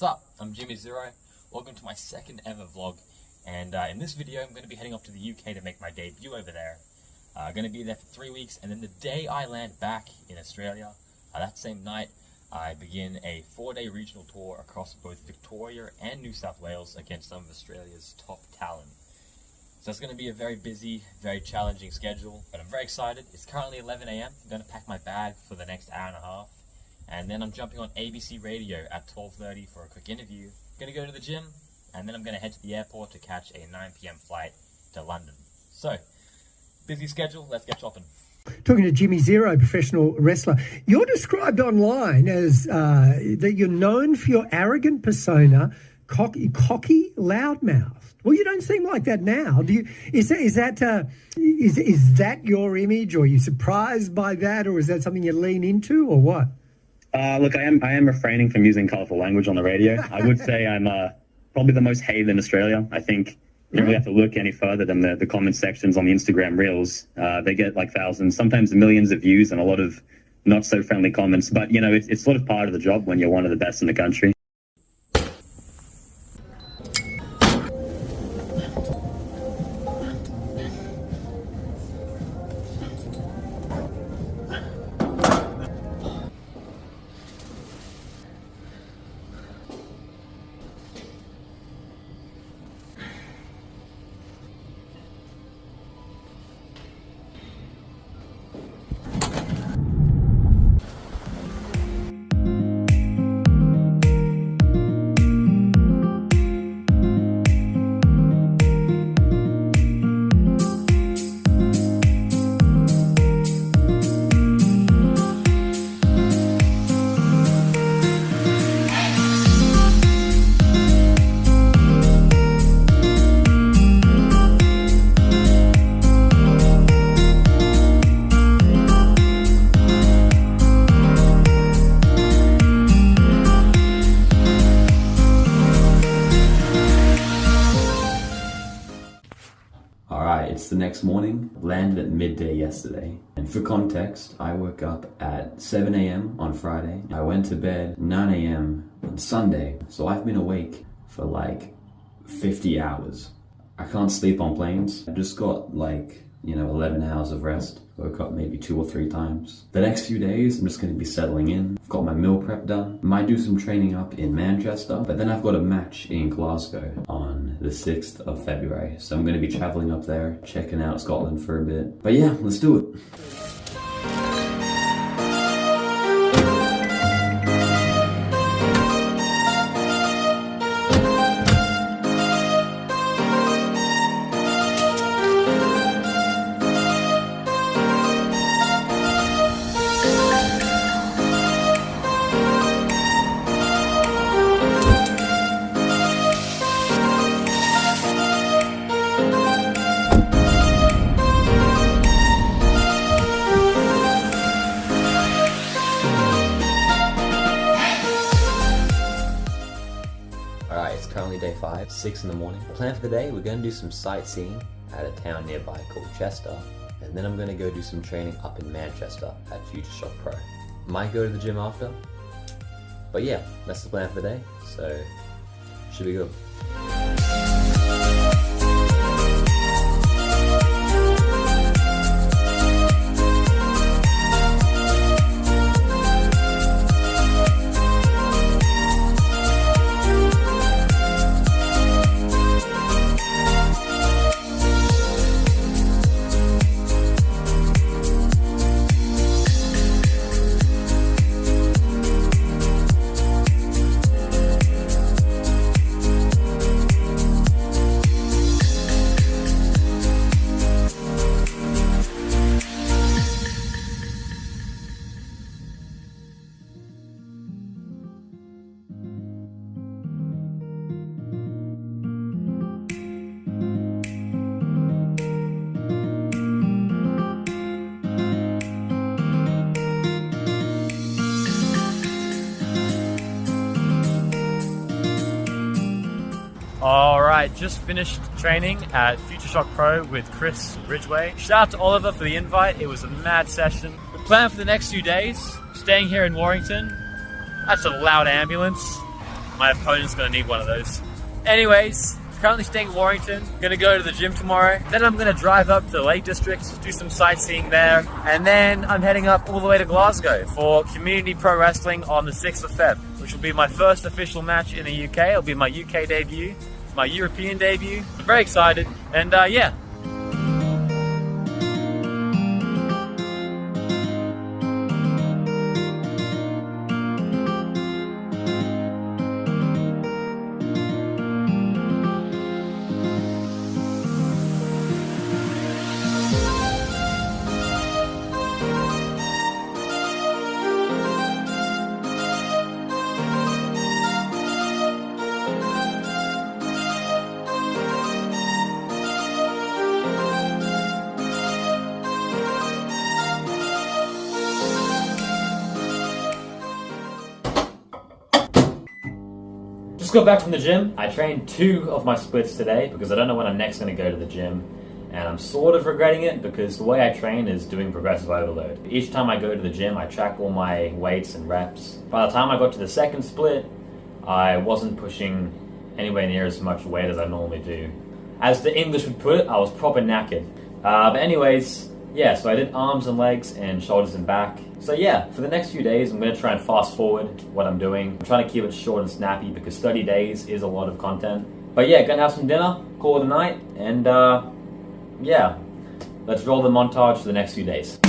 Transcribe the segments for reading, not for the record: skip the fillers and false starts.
What's up? I'm Jimmy Zero. Welcome to my second ever vlog. And in this video, I'm going to be heading off to the UK to make my debut over there. Going to be there for 3 weeks, and then the day I land back in Australia, that same night, I begin a 4-day regional tour across both Victoria and New South Wales against some of Australia's top talent. So it's going to be a very busy, very challenging schedule, but I'm very excited. It's currently 11 AM. I'm going to pack my bag for the next hour and a half, and then I'm jumping on ABC Radio at 12:30 for a quick interview. I'm going to go to the gym, and then I'm going to head to the airport to catch a 9 PM flight to London. So, busy schedule, let's get shopping. Talking to Jimmy Zero, professional wrestler. You're described online as that you're known for your arrogant persona, cocky, loudmouth. Well, you don't seem like that now. Do you? Is that your image, or are you surprised by that, or is that something you lean into, or what? Look, I am refraining from using colourful language on the radio. I would say I'm probably the most hated in Australia. I think you don't really have to look any further than the comment sections on the Instagram reels. They get like thousands, sometimes millions of views and a lot of not so friendly comments. But, you know, it's sort of part of the job when you're one of the best in the country. It's the next morning, landed at midday yesterday. And for context, I woke up at 7 AM on Friday. I went to bed 9 AM on Sunday. So I've been awake for like 50 hours. I can't sleep on planes. I just got like, 11 hours of rest. Woke up maybe 2 or 3 times. The next few days, I'm just going to be settling in. I've got my meal prep done. Might do some training up in Manchester. But then I've got a match in Glasgow on the 6th of February. So I'm going to be traveling up there, checking out Scotland for a bit. But yeah, let's do it. Currently day 5, 6 in the morning. The plan for the day, we're going to do some sightseeing at a town nearby called Chester, and then I'm going to go do some training up in Manchester at Future Shock Pro. Might go to the gym after, but yeah, that's the plan for the day, so should be good. Alright, just finished training at Future Shock Pro with Chris Ridgway. Shout out to Oliver for the invite, it was a mad session. The plan for the next few days, staying here in Warrington. That's a loud ambulance. my opponent's gonna need one of those. Anyways, currently staying in Warrington, gonna go to the gym tomorrow. Then I'm gonna drive up to the Lake District, do some sightseeing there. And then I'm heading up all the way to Glasgow for Community Pro Wrestling on the 6th of Feb, which will be my first official match in the UK. It'll be my UK debut, my European debut. I'm very excited, and yeah. Just got back from the gym. I trained 2 of my splits today because I don't know when I'm next going to go to the gym, and I'm sort of regretting it because the way I train is doing progressive overload. Each time I go to the gym, I track all my weights and reps. By the time I got to the second split, I wasn't pushing anywhere near as much weight as I normally do. As the English would put it, I was proper knackered. But anyways, yeah, so I did arms and legs and shoulders and back. So yeah, for the next few days, I'm going to try and fast forward what I'm doing. I'm trying to keep it short and snappy because 30 days is a lot of content. But yeah, gonna have some dinner, call it a night, and yeah, let's roll the montage for the next few days.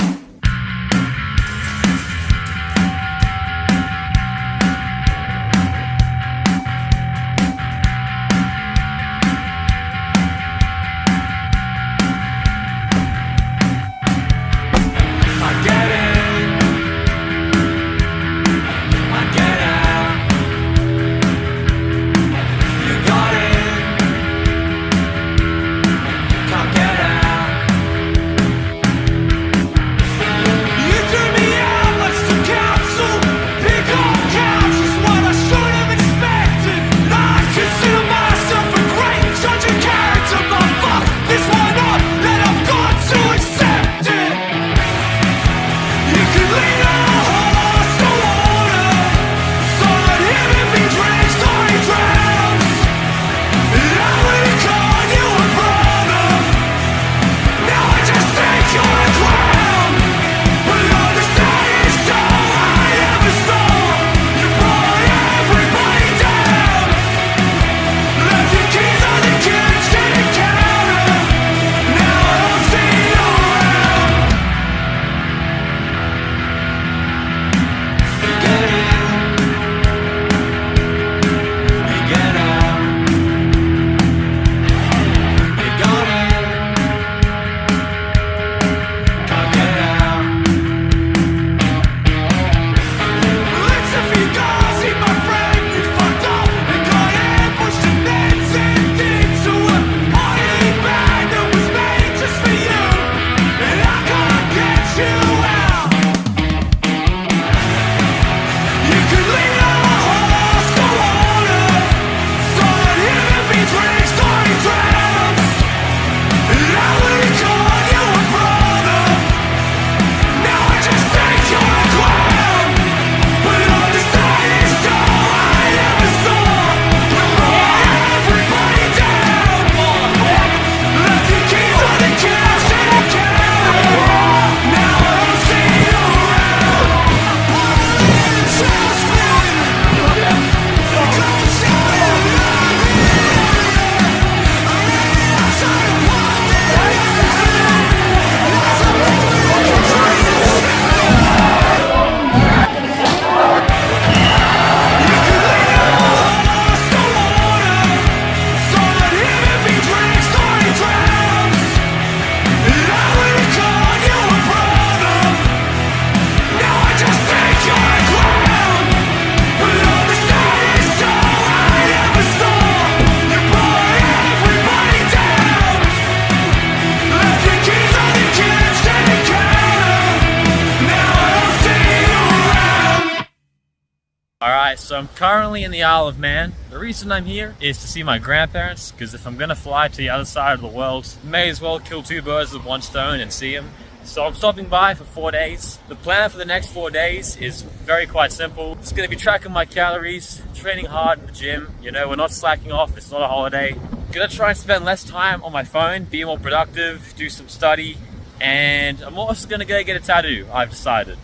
Alright, so I'm currently in the Isle of Man. The reason I'm here is to see my grandparents, because if I'm going to fly to the other side of the world, may as well kill 2 birds with 1 stone and see them. So I'm stopping by for 4 days. The plan for the next 4 days is quite simple. It's gonna be tracking my calories, training hard in the gym. You know, we're not slacking off, it's not a holiday. Gonna try and spend less time on my phone, be more productive, do some study, and I'm also gonna go get a tattoo, I've decided.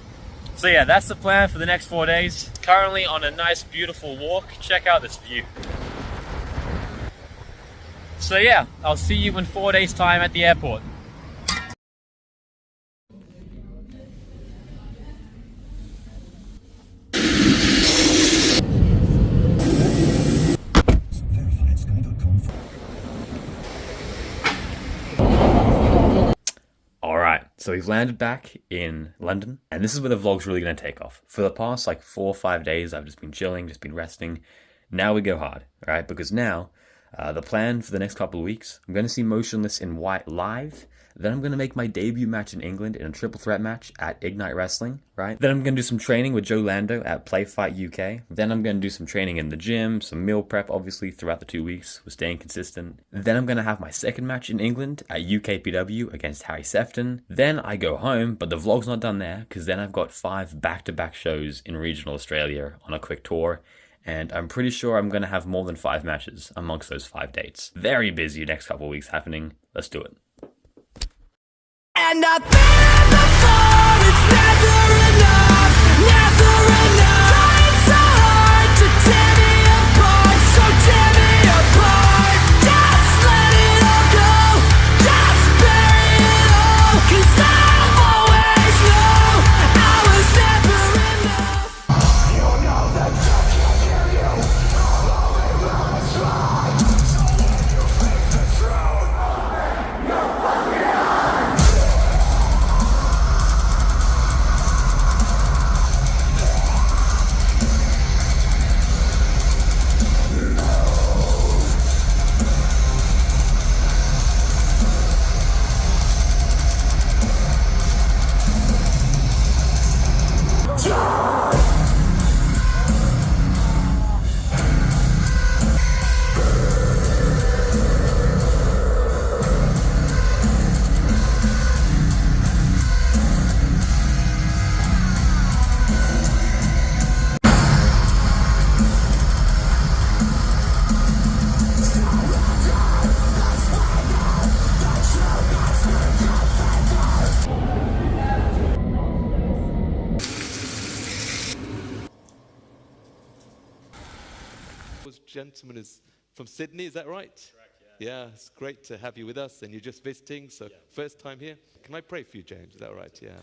So yeah, that's the plan for the next 4 days. Currently on a nice, beautiful walk. Check out this view. So yeah, I'll see you in 4 days' time at the airport. So we've landed back in London, and this is where the vlog's really going to take off. For the past like 4 or 5 days, I've just been chilling, just been resting. Now we go hard, all right? Because now, the plan for the next couple of weeks, I'm going to see Motionless in White live. Then I'm going to make my debut match in England in a triple threat match at Ignite Wrestling, right? Then I'm going to do some training with Joe Lando at Play Fight UK. Then I'm going to do some training in the gym, some meal prep, obviously, throughout the 2 weeks. We're staying consistent. Then I'm going to have my second match in England at UKPW against Harry Sefton. Then I go home, but the vlog's not done there, because then I've got 5 back-to-back shows in regional Australia on a quick tour. And I'm pretty sure I'm going to have more than 5 matches amongst those 5 dates. Very busy next couple of weeks happening. Let's do it. And I've been before, it's never enough, never enough. Trying so hard to tear me apart, so tear me apart. Just let it all go, just bury it all. 'Cause I'll always know I was never enough. You know that I can hear you, I'll only wanna try. So when you face the truth, you're fucking hard. Gentleman is from Sydney, is that right? Correct, yeah. Yeah, it's great to have you with us, and you're just visiting, so first time here. Can I pray for you, James? Is that right? Yeah.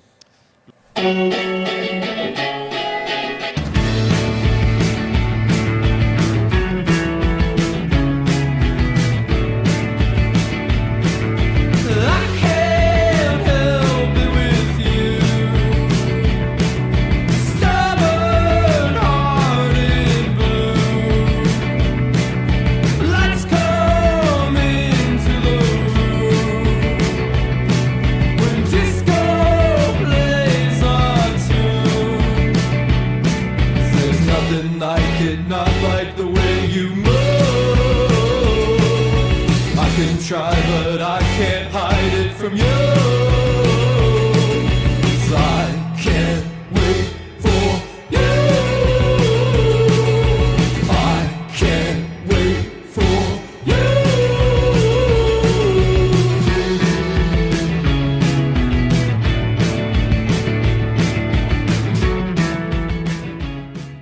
Try, but I can't hide it from you. 'Cause I can't wait for you. I can't wait for you.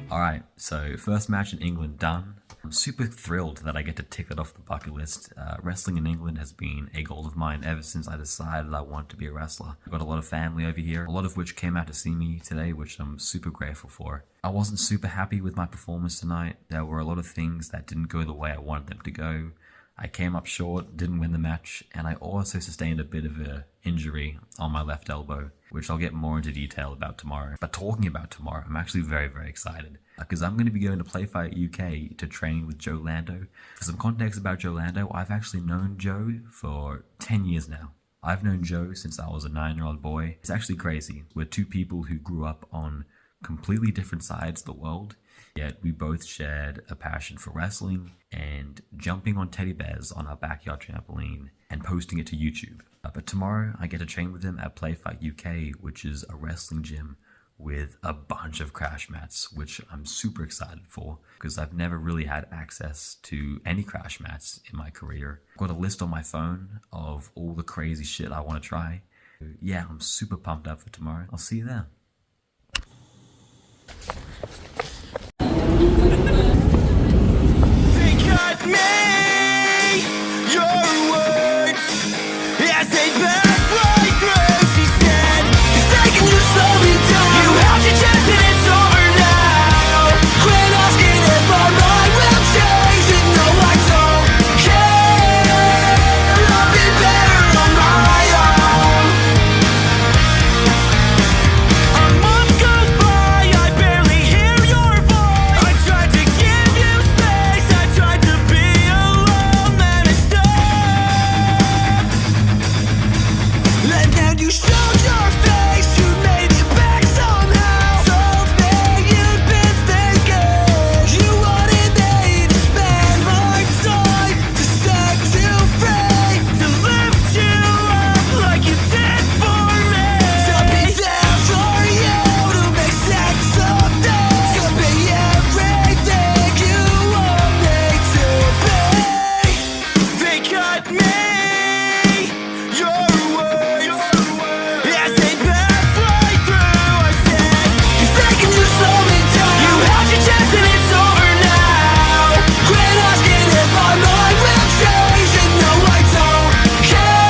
Alright, so first match in England done. I'm super thrilled that I get to tick that off the bucket list. Wrestling in England has been a goal of mine ever since I decided I wanted to be a wrestler. I've got a lot of family over here, a lot of which came out to see me today, which I'm super grateful for. I wasn't super happy with my performance tonight. There were a lot of things that didn't go the way I wanted them to go. I came up short, didn't win the match, and I also sustained a bit of an injury on my left elbow, which I'll get more into detail about tomorrow. But talking about tomorrow, I'm actually very, very excited, because I'm going to be going to Play Fight UK to train with Joe Lando. For some context about Joe Lando, I've actually known Joe for 10 years now. I've known Joe since I was a 9-year-old boy. It's actually crazy. We're two people who grew up on completely different sides of the world, Yet we both shared a passion for wrestling and jumping on teddy bears on our backyard trampoline and posting it to YouTube. But tomorrow I get to train with him at Playfight UK, which is a wrestling gym with a bunch of crash mats, which I'm super excited for because I've never really had access to any crash mats in my career. I've got a list on my phone of all the crazy shit I want to try. Yeah, I'm super pumped up for tomorrow. I'll see you there. They cut me, your words, as they pass right through. She said, it's taking you so me down. You have your chance and it's over now. Quit asking if my mind will change. And no, I don't care. I'll be better on my own. A month goes by, I barely hear your voice. I tried to give you space, I tried to be alone, then it stopped. And then you showed your face, you made it back somehow. Told me you'd been thinking you wanted me to spend my time to set you free, to lift you up like you did for me. To be there for you, to make sense of this, to be everything you want me to be. They cut me, your words, as they pass right through. I said, it's taking you so many times. You had your chance and it's over now. Quit asking if my mind will change. And no, I don't care.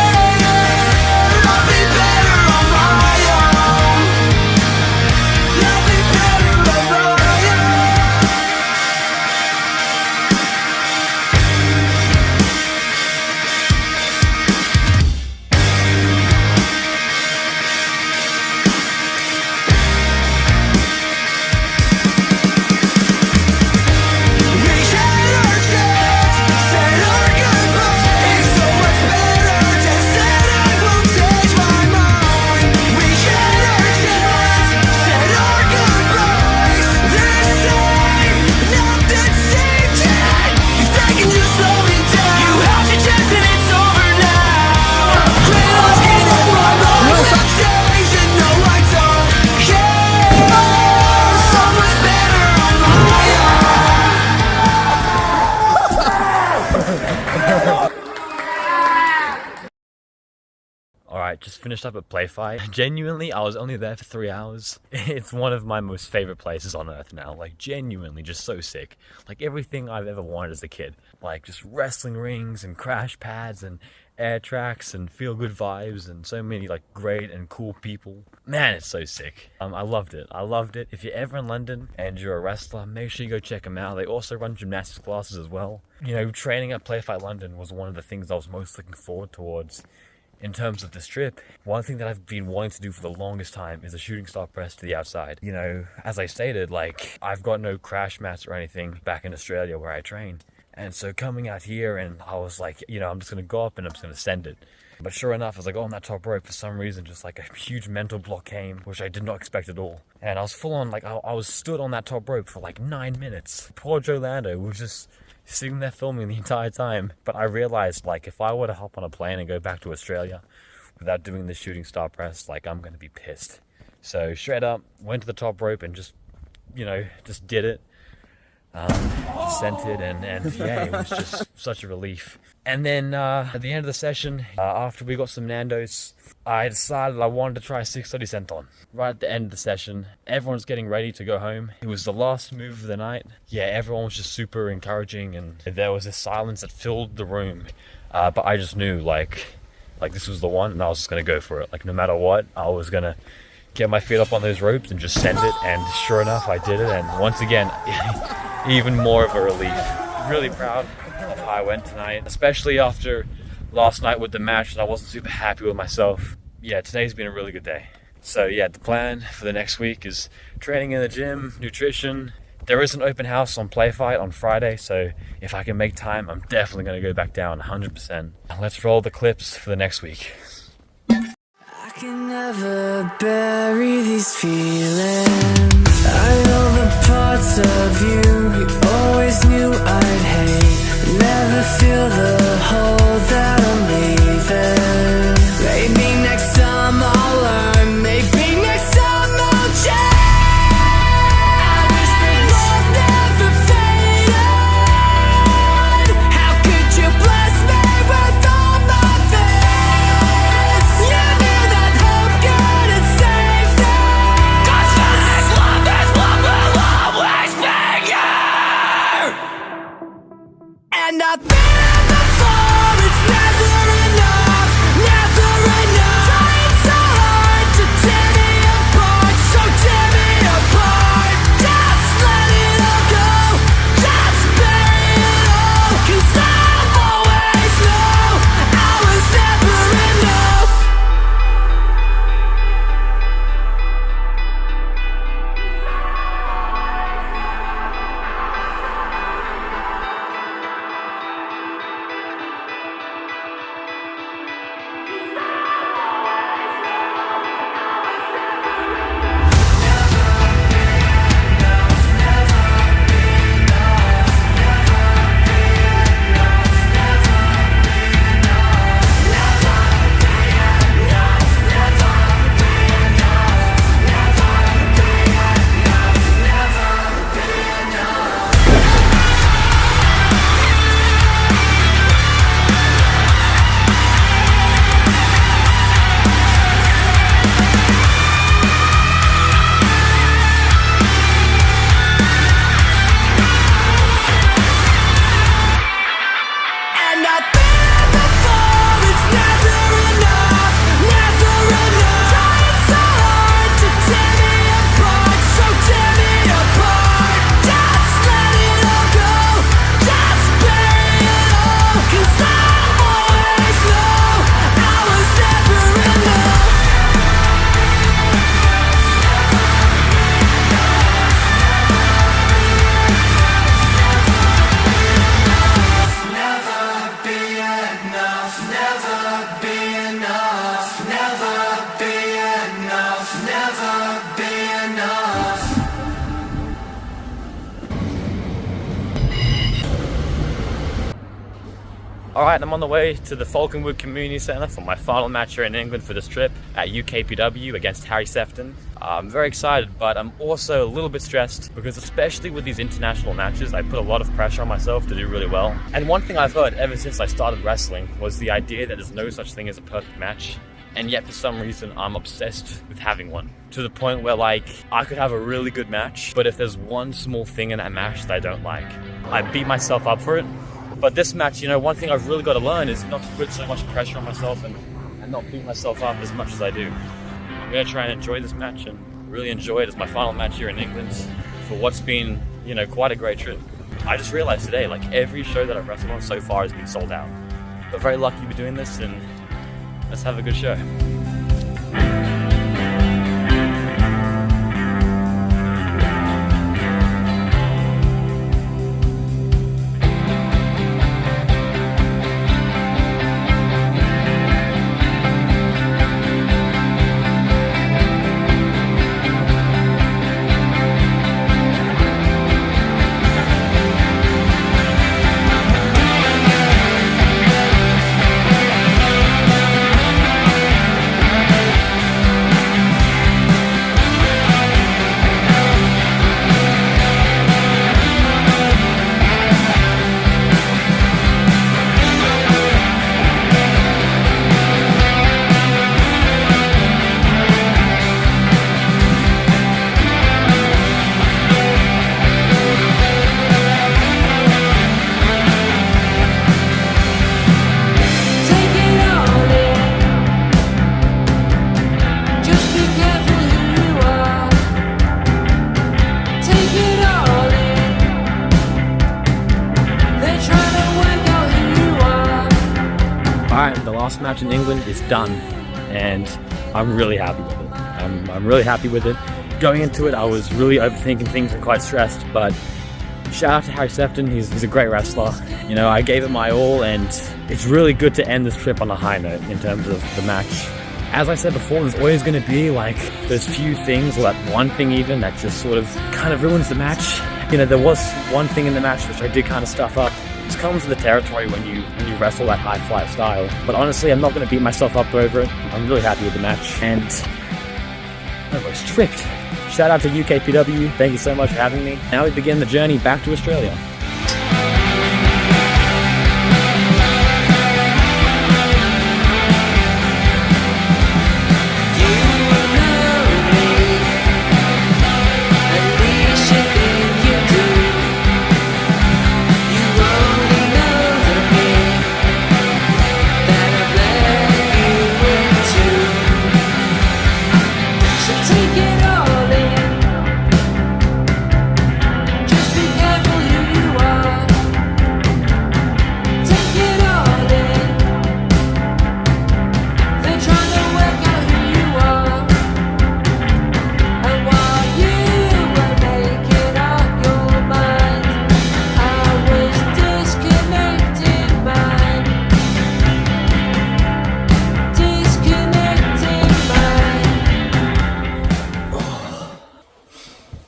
I'll be better on my own. I'll be better on my own. We had our chance, said our goodbyes. So much better to said I won't change my mind. We had our chance, said our goodbyes. This time, nothing's changing. It's taking you so many times. You had your chance and it's over now. Quit asking if my mind will change. And no, I don't care. So much better on my own. Alright, just finished up at Playfight. Genuinely, I was only there for 3 hours. It's one of my most favorite places on earth now. Like, genuinely, just so sick. Like, everything I've ever wanted as a kid. Like, just wrestling rings and crash pads and air tracks and feel-good vibes and so many, like, great and cool people. Man, it's so sick. I loved it. I loved it. If you're ever in London and you're a wrestler, make sure you go check them out. They also run gymnastics classes as well. You know, training at Playfight London was one of the things I was most looking forward towards in terms of this trip. One thing that I've been wanting to do for the longest time is a shooting star press to the outside. You know, as I stated, like, I've got no crash mats or anything back in Australia where I train. And so coming out here, and I was like, you know, I'm just going to go up and I'm just going to send it. But sure enough, as I got on that top rope, for some reason, just like a huge mental block came, which I did not expect at all. And I was full on, like, I was stood on that top rope for like 9 minutes. Poor Joe Lando was just sitting there filming the entire time. But I realized, like, if I were to hop on a plane and go back to Australia without doing the shooting star press, like, I'm going to be pissed. So straight up, went to the top rope and just, you know, just did it. Sent it, and yeah, it was just such a relief. And then at the end of the session, after we got some Nando's, I decided I wanted to try 630 senton. Right at the end of the session, everyone's getting ready to go home. It was the last move of the night. Yeah, everyone was just super encouraging, and there was this silence that filled the room. But I just knew, like this was the one, and I was just gonna go for it. Like, no matter what, I was gonna get my feet up on those ropes and just send it. And sure enough, I did it. And once again, even more of a relief. Really proud of how I went tonight, especially after last night with the match, and I wasn't super happy with myself. Yeah, today's been a really good day. So yeah, the plan for the next week is training in the gym, nutrition. There is an open house on Playfight on Friday, so if I can make time, I'm definitely going to go back down 100%. Let's roll the clips for the next week. I can never bury these feelings. I know the parts of you always knew I'd hate. Never feel the hole that I'm leaving. Maybe next time I'll learn. Maybe next time I'll change. I wish that love never faded. How could you bless me with all my fears? You knew that hope couldn't save them. 'Cause this love will always be here. And I've been here before, it's never enough, never enough. Trying so hard to tear me apart, so tear me apart. Just let it all go, just bury it all. 'Cause I'll always know I was never enough. And I've been here before, it's never enough, never enough. Trying so hard to tear me apart, so tear me apart. Just let it all go, just bury it all. 'Cause I'll always know I was never enough. Never be enough, never be enough, never be enough, never be enough. Alright, I'm on the way to the Falconwood Community Centre for my final match here in England for this trip at UKPW against Harry Sefton. I'm very excited, but I'm also a little bit stressed because especially with these international matches, I put a lot of pressure on myself to do really well. And one thing I've heard ever since I started wrestling was the idea that there's no such thing as a perfect match. And yet for some reason, I'm obsessed with having one. To the point where like, I could have a really good match, but if there's one small thing in that match that I don't like, I beat myself up for it. But this match, you know, one thing I've really got to learn is not to put so much pressure on myself and not beat myself up as much as I do. I'm going to try and enjoy this match and really enjoy it as my final match here in England for what's been, you know, quite a great trip. I just realized today, like every show that I've wrestled on so far has been sold out. But very lucky to be doing this, and let's have a good show. Alright, the last match in England is done, and I'm really happy with it. I'm really happy with it. Going into it, I was really overthinking things and quite stressed, but shout out to Harry Sefton, he's a great wrestler. You know, I gave it my all, and it's really good to end this trip on a high note in terms of the match. as I said before, there's always going to be like those few things, or that one thing even, that just sort of kind of ruins the match. You know, there was one thing in the match which I did kind of stuff up. It comes with the territory when you wrestle that high fly style. But honestly, I'm not going to beat myself up over it. I'm really happy with the match, and I was tricked. Shout out to UKPW. Thank you so much for having me. Now we begin the journey back to Australia.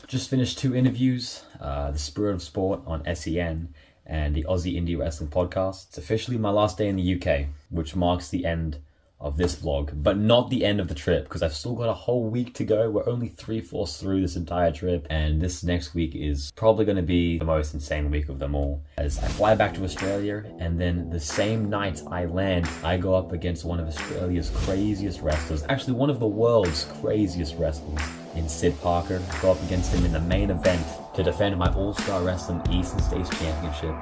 Just finished 2 interviews, the Spirit of Sport on SEN and the Aussie Indie Wrestling Podcast. It's officially my last day in the UK, which marks the end of this vlog, but not the end of the trip, because I've still got a whole week to go. We're only 3/4 through this entire trip, and this next week is probably going to be the most insane week of them all, as I fly back to Australia, and then the same night I land, I go up against one of Australia's craziest wrestlers, actually one of the world's craziest wrestlers, in Sid Parker. I go up against him in the main event to defend my All-Star Wrestling Eastern States Championship.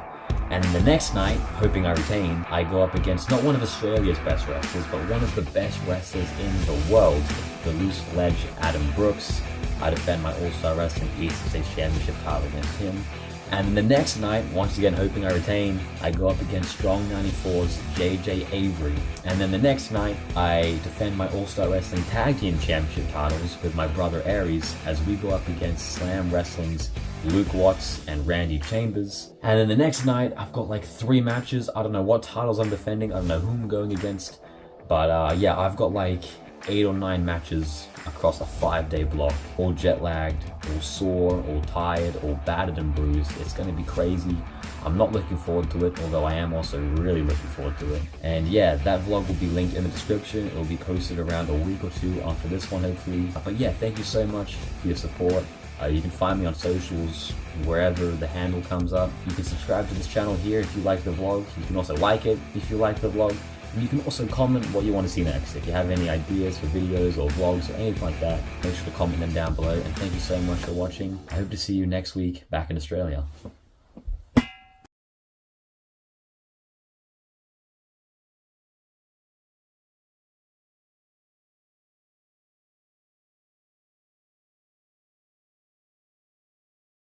And the next night, hoping I retain, I go up against not one of Australia's best wrestlers, but one of the best wrestlers in the world, the loose ledge Adam Brooks. I defend my All-Star Wrestling Eastern States Championship title against him. And the next night, once again hoping I retain, I go up against Strong 94's JJ Avery. And then the next night, I defend my All-Star Wrestling Tag Team Championship titles with my brother Aries, as we go up against Slam Wrestling's Luke Watts and Randy Chambers. And then the next night, I've got like 3 matches. I don't know what titles I'm defending. I don't know who I'm going against. But yeah, I've got like 8 or 9 matches across a 5-day block. All jet lagged, all sore, all tired, all battered and bruised. It's going to be crazy. I'm not looking forward to it, although I am also really looking forward to it. And yeah, that vlog will be linked in the description. It will be posted around a week or 2 after this one, hopefully. But yeah, thank you so much for your support. You can find me on socials, wherever the handle comes up. You can subscribe to this channel here if you like the vlog. You can also like it if you like the vlog. And you can also comment what you want to see next. If you have any ideas for videos or vlogs or anything like that, make sure to comment them down below. And thank you so much for watching. I hope to see you next week back in Australia.